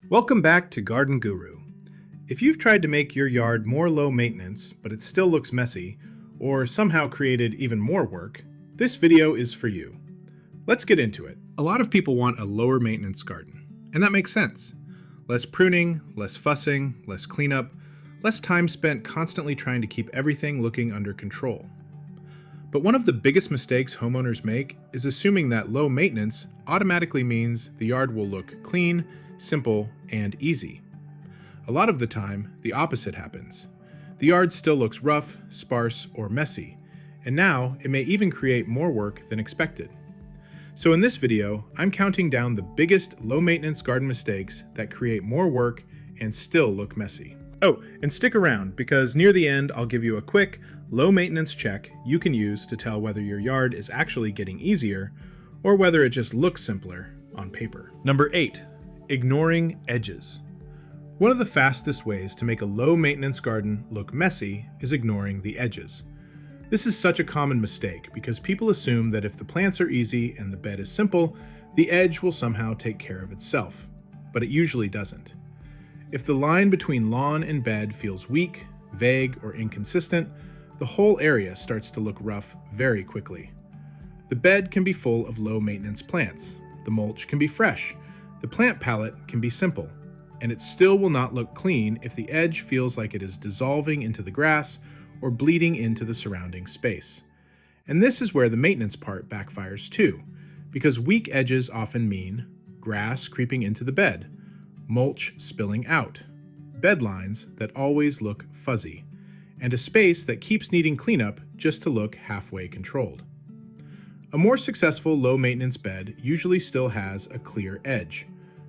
Welcome back to Garden Guru. If you've tried to make your yard more low maintenance, but it still looks messy, or somehow created even more work, this video is for you. Let's get into it. A lot of people want a lower maintenance garden, and that makes sense. Less pruning, less fussing, less cleanup, less time spent constantly trying to keep everything looking under control. But one of the biggest mistakes homeowners make is assuming that low maintenance automatically means the yard will look clean, simple, and easy. A lot of the time, the opposite happens. The yard still looks rough, sparse, or messy, and now it may even create more work than expected. So in this video, I'm counting down the biggest low-maintenance garden mistakes that create more work and still look messy. Oh, and stick around, because near the end I'll give you a quick, low-maintenance check you can use to tell whether your yard is actually getting easier or whether it just looks simpler on paper. Number 8. Ignoring edges. One of the fastest ways to make a low-maintenance garden look messy is ignoring the edges. This is such a common mistake because people assume that if the plants are easy and the bed is simple, the edge will somehow take care of itself, but it usually doesn't. If the line between lawn and bed feels weak, vague, or inconsistent, the whole area starts to look rough very quickly. The bed can be full of low-maintenance plants. The mulch can be fresh. The plant palette can be simple, and it still will not look clean if the edge feels like it is dissolving into the grass or bleeding into the surrounding space. And this is where the maintenance part backfires too, because weak edges often mean grass creeping into the bed, mulch spilling out, bed lines that always look fuzzy, and a space that keeps needing cleanup just to look halfway controlled. A more successful low-maintenance bed usually still has a clear edge.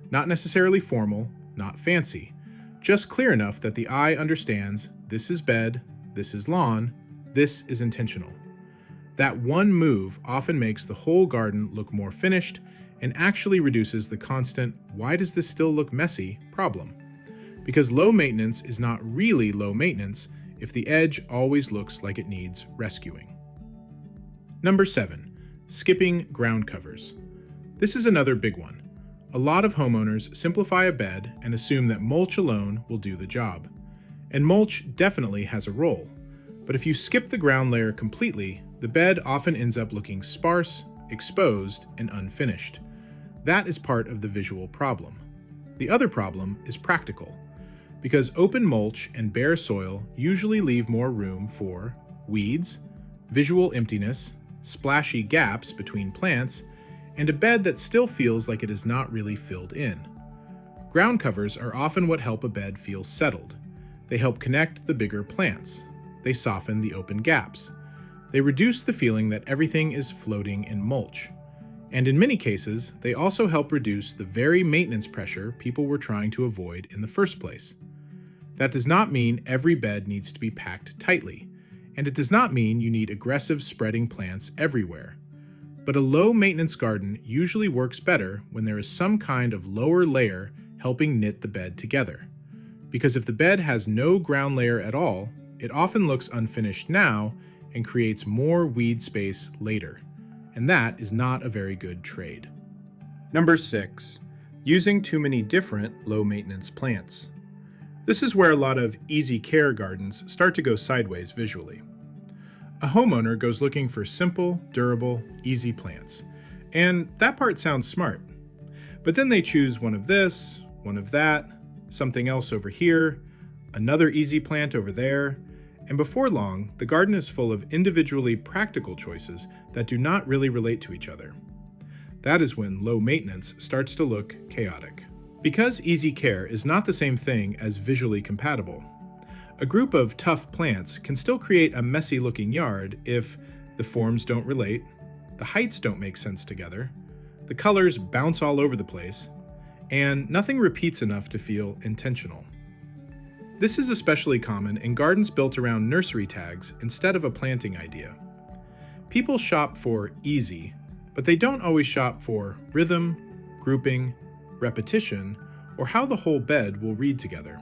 Not necessarily formal, not fancy, just clear enough that the eye understands this is bed, this is lawn, this is intentional. That one move often makes the whole garden look more finished and actually reduces the constant "why does this still look messy" problem. Because low maintenance is not really low maintenance if the edge always looks like it needs rescuing. Number 7. Skipping ground covers. This is another big one. A lot of homeowners simplify a bed and assume that mulch alone will do the job. And mulch definitely has a role. But if you skip the ground layer completely, the bed often ends up looking sparse, exposed, and unfinished. That is part of the visual problem. The other problem is practical, because open mulch and bare soil usually leave more room for weeds, visual emptiness, splashy gaps between plants, and a bed that still feels like it is not really filled in. Ground covers are often what help a bed feel settled. They help connect the bigger plants. They soften the open gaps. They reduce the feeling that everything is floating in mulch. And in many cases, they also help reduce the very maintenance pressure people were trying to avoid in the first place. That does not mean every bed needs to be packed tightly, and it does not mean you need aggressive spreading plants everywhere. But a low-maintenance garden usually works better when there is some kind of lower layer helping knit the bed together. Because if the bed has no ground layer at all, it often looks unfinished now and creates more weed space later. And that is not a very good trade. Number 6. Using too many different low-maintenance plants. This is where a lot of easy care gardens start to go sideways visually. A homeowner goes looking for simple, durable, easy plants. And that part sounds smart. But then they choose one of this, one of that, something else over here, another easy plant over there, and before long, the garden is full of individually practical choices that do not really relate to each other. That is when low maintenance starts to look chaotic. Because easy care is not the same thing as visually compatible, a group of tough plants can still create a messy-looking yard if the forms don't relate, the heights don't make sense together, the colors bounce all over the place, and nothing repeats enough to feel intentional. This is especially common in gardens built around nursery tags instead of a planting idea. People shop for easy, but they don't always shop for rhythm, grouping, repetition, or how the whole bed will read together.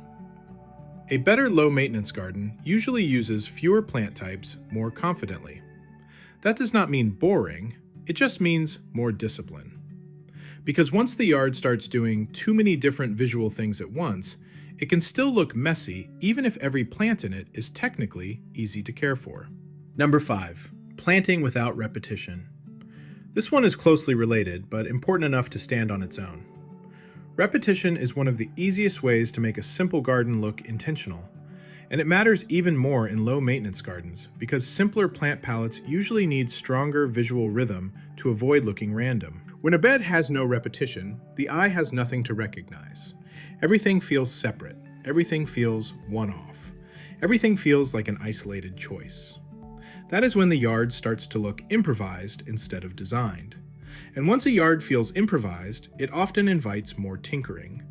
A better low-maintenance garden usually uses fewer plant types more confidently. That does not mean boring, it just means more discipline. because once the yard starts doing too many different visual things at once, it can still look messy even if every plant in it is technically easy to care for. Number 5. Planting without repetition. This one is closely related, but important enough to stand on its own. Repetition is one of the easiest ways to make a simple garden look intentional. And it matters even more in low-maintenance gardens, because simpler plant palettes usually need stronger visual rhythm to avoid looking random. When a bed has no repetition, the eye has nothing to recognize. Everything feels separate. Everything feels one-off. Everything feels like an isolated choice. That is when the yard starts to look improvised instead of designed. And once a yard feels improvised, it often invites more tinkering,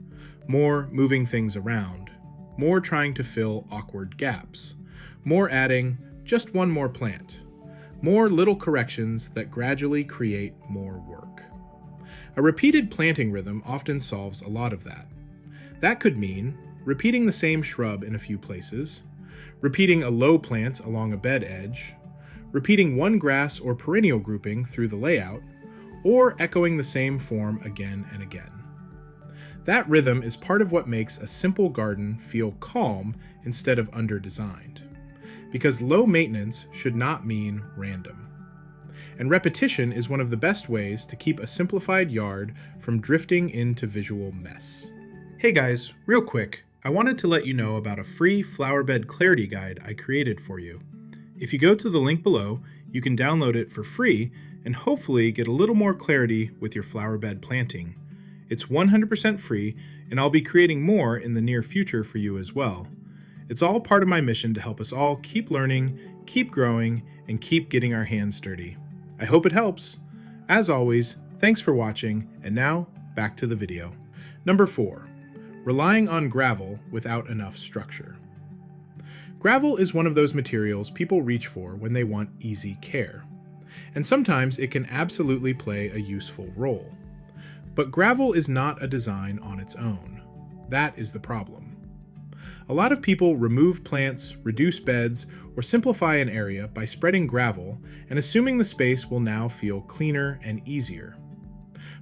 more moving things around, more trying to fill awkward gaps, more adding just one more plant, more little corrections that gradually create more work. A repeated planting rhythm often solves a lot of that. That could mean repeating the same shrub in a few places, repeating a low plant along a bed edge, repeating one grass or perennial grouping through the layout, or echoing the same form again and again. That rhythm is part of what makes a simple garden feel calm instead of under-designed, because low maintenance should not mean random. And repetition is one of the best ways to keep a simplified yard from drifting into visual mess. Hey guys, real quick, I wanted to let you know about a free flower bed clarity guide I created for you. If you go to the link below, you can download it for free and hopefully get a little more clarity with your flower bed planting. It's 100% free, and I'll be creating more in the near future for you as well. It's all part of my mission to help us all keep learning, keep growing, and keep getting our hands dirty. I hope it helps. As always, thanks for watching, and now back to the video. Number 4. Relying on gravel without enough structure. Gravel is one of those materials people reach for when they want easy care. And sometimes it can absolutely play a useful role. But gravel is not a design on its own. That is the problem. A lot of people remove plants, reduce beds, or simplify an area by spreading gravel and assuming the space will now feel cleaner and easier.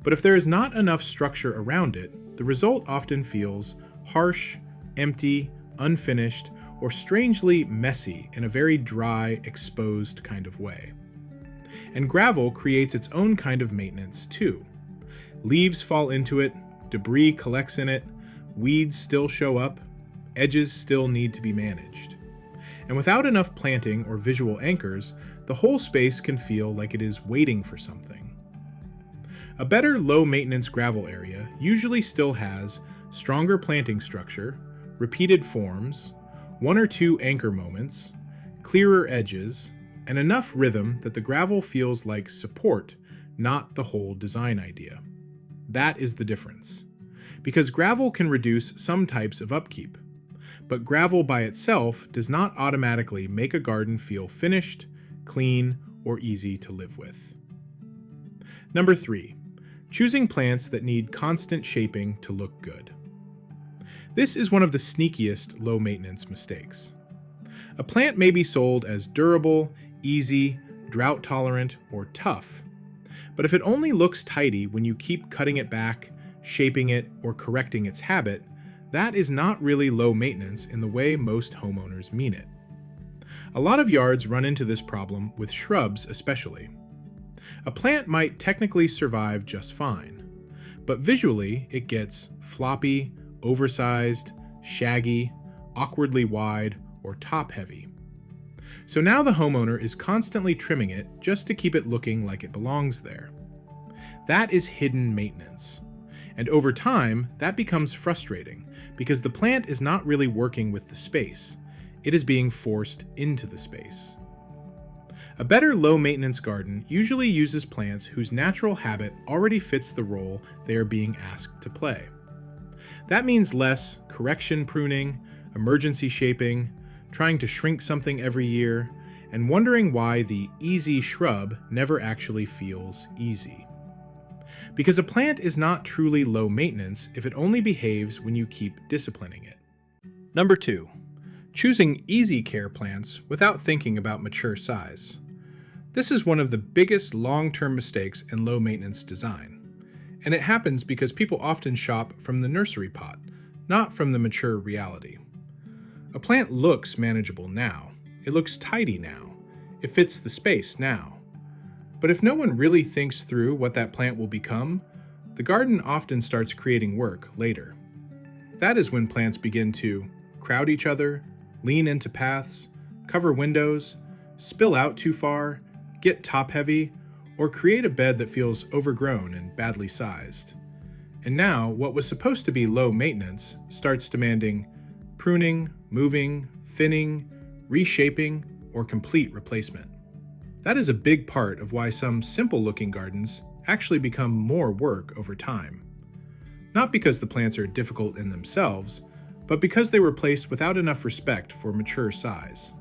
But if there is not enough structure around it, the result often feels harsh, empty, unfinished, or strangely messy in a very dry, exposed kind of way. And gravel creates its own kind of maintenance too. Leaves fall into it, debris collects in it, weeds still show up, edges still need to be managed. And without enough planting or visual anchors, the whole space can feel like it is waiting for something. A better low-maintenance gravel area usually still has stronger planting structure, repeated forms, one or two anchor moments, clearer edges, and enough rhythm that the gravel feels like support, not the whole design idea. That is the difference. Because gravel can reduce some types of upkeep, but gravel by itself does not automatically make a garden feel finished, clean, or easy to live with. Number 3. Choosing plants that need constant shaping to look good. This is one of the sneakiest low-maintenance mistakes. A plant may be sold as durable, easy, drought-tolerant, or tough. But if it only looks tidy when you keep cutting it back, shaping it, or correcting its habit, that is not really low maintenance in the way most homeowners mean it. A lot of yards run into this problem with shrubs especially. A plant might technically survive just fine, but visually it gets floppy, oversized, shaggy, awkwardly wide, or top-heavy. So now the homeowner is constantly trimming it just to keep it looking like it belongs there. That is hidden maintenance. And over time, that becomes frustrating because the plant is not really working with the space. It is being forced into the space. A better low-maintenance garden usually uses plants whose natural habit already fits the role they are being asked to play. That means less correction pruning, emergency shaping, trying to shrink something every year, and wondering why the easy shrub never actually feels easy. Because a plant is not truly low maintenance if it only behaves when you keep disciplining it. Number 2. Choosing easy care plants without thinking about mature size. This is one of the biggest long-term mistakes in low maintenance design. And it happens because people often shop from the nursery pot, not from the mature reality. A plant looks manageable now. It looks tidy now. It fits the space now. But if no one really thinks through what that plant will become, the garden often starts creating work later. That is when plants begin to crowd each other, lean into paths, cover windows, spill out too far, get top-heavy, or create a bed that feels overgrown and badly sized. And now, what was supposed to be low maintenance starts demanding pruning, moving, thinning, reshaping, or complete replacement. That is a big part of why some simple-looking gardens actually become more work over time. Not because the plants are difficult in themselves, but because they were placed without enough respect for mature size.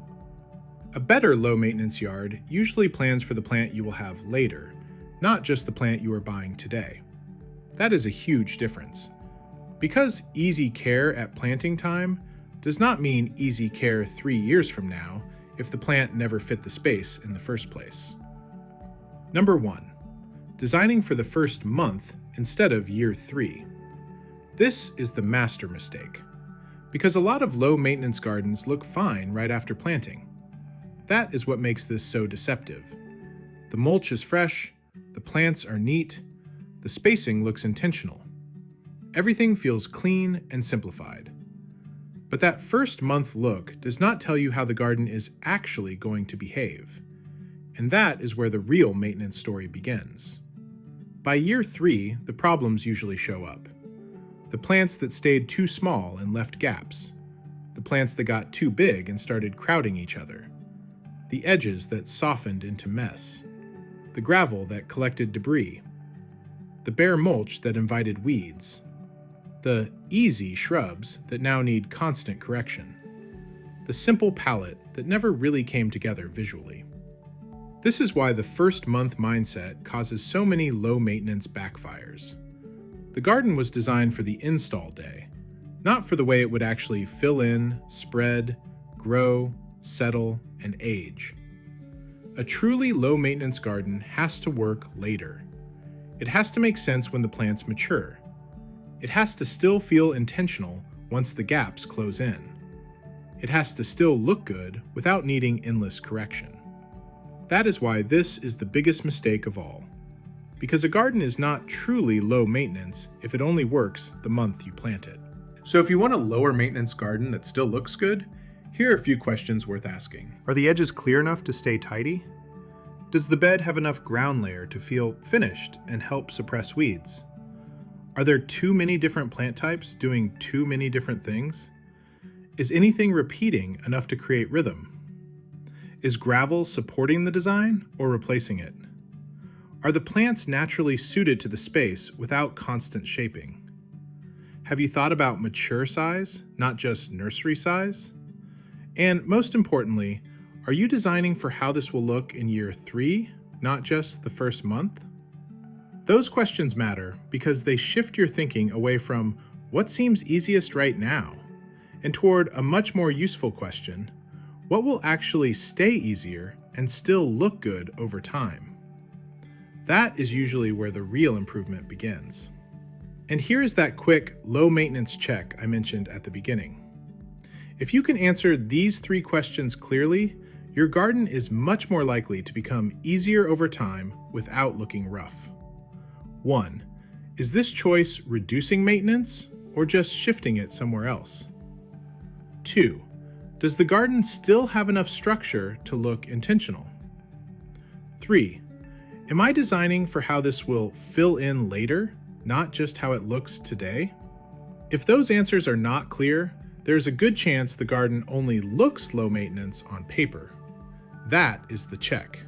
A better low-maintenance yard usually plans for the plant you will have later, not just the plant you are buying today. That is a huge difference. Because easy care at planting time does not mean easy care 3 years from now if the plant never fit the space in the first place. Number 1. Designing for the first month instead of year 3. This is the master mistake, because a lot of low-maintenance gardens look fine right after planting. That is what makes this so deceptive. The mulch is fresh, the plants are neat, the spacing looks intentional. Everything feels clean and simplified. But that first month look does not tell you how the garden is actually going to behave. And that is where the real maintenance story begins. By year 3, the problems usually show up. The plants that stayed too small and left gaps. The plants that got too big and started crowding each other. The edges that softened into mess. The gravel that collected debris. The bare mulch that invited weeds. The easy shrubs that now need constant correction. The simple palette that never really came together visually. This is why the first month mindset causes so many low-maintenance backfires. The garden was designed for the install day, not for the way it would actually fill in, spread, grow, settle, and age. A truly low-maintenance garden has to work later. It has to make sense when the plants mature. It has to still feel intentional once the gaps close in. It has to still look good without needing endless correction. That is why this is the biggest mistake of all. Because a garden is not truly low maintenance if it only works the month you plant it. So if you want a lower maintenance garden that still looks good, here are a few questions worth asking. Are the edges clear enough to stay tidy? Does the bed have enough ground layer to feel finished and help suppress weeds? Are there too many different plant types doing too many different things? Is anything repeating enough to create rhythm? Is gravel supporting the design or replacing it? Are the plants naturally suited to the space without constant shaping? Have you thought about mature size, not just nursery size? And most importantly, are you designing for how this will look in year 3, not just the first month? Those questions matter because they shift your thinking away from what seems easiest right now and toward a much more useful question: what will actually stay easier and still look good over time? That is usually where the real improvement begins. And here is that quick, low-maintenance check I mentioned at the beginning. If you can answer these 3 questions clearly, your garden is much more likely to become easier over time without looking rough. 1. Is this choice reducing maintenance or just shifting it somewhere else? 2. Does the garden still have enough structure to look intentional? 3. Am I designing for how this will fill in later, not just how it looks today? If those answers are not clear, there's a good chance the garden only looks low maintenance on paper. That is the check.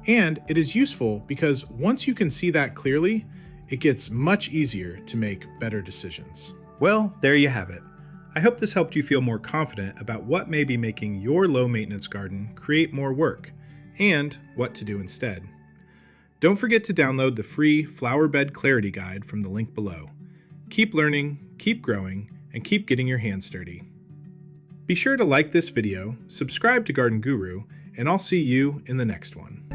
And it is useful because once you can see that clearly, it gets much easier to make better decisions. Well, there you have it. I hope this helped you feel more confident about what may be making your low-maintenance garden create more work, and what to do instead. Don't forget to download the free Flower Bed Clarity Guide from the link below. Keep learning, keep growing, and keep getting your hands dirty. Be sure to like this video, subscribe to Garden Guru, and I'll see you in the next one.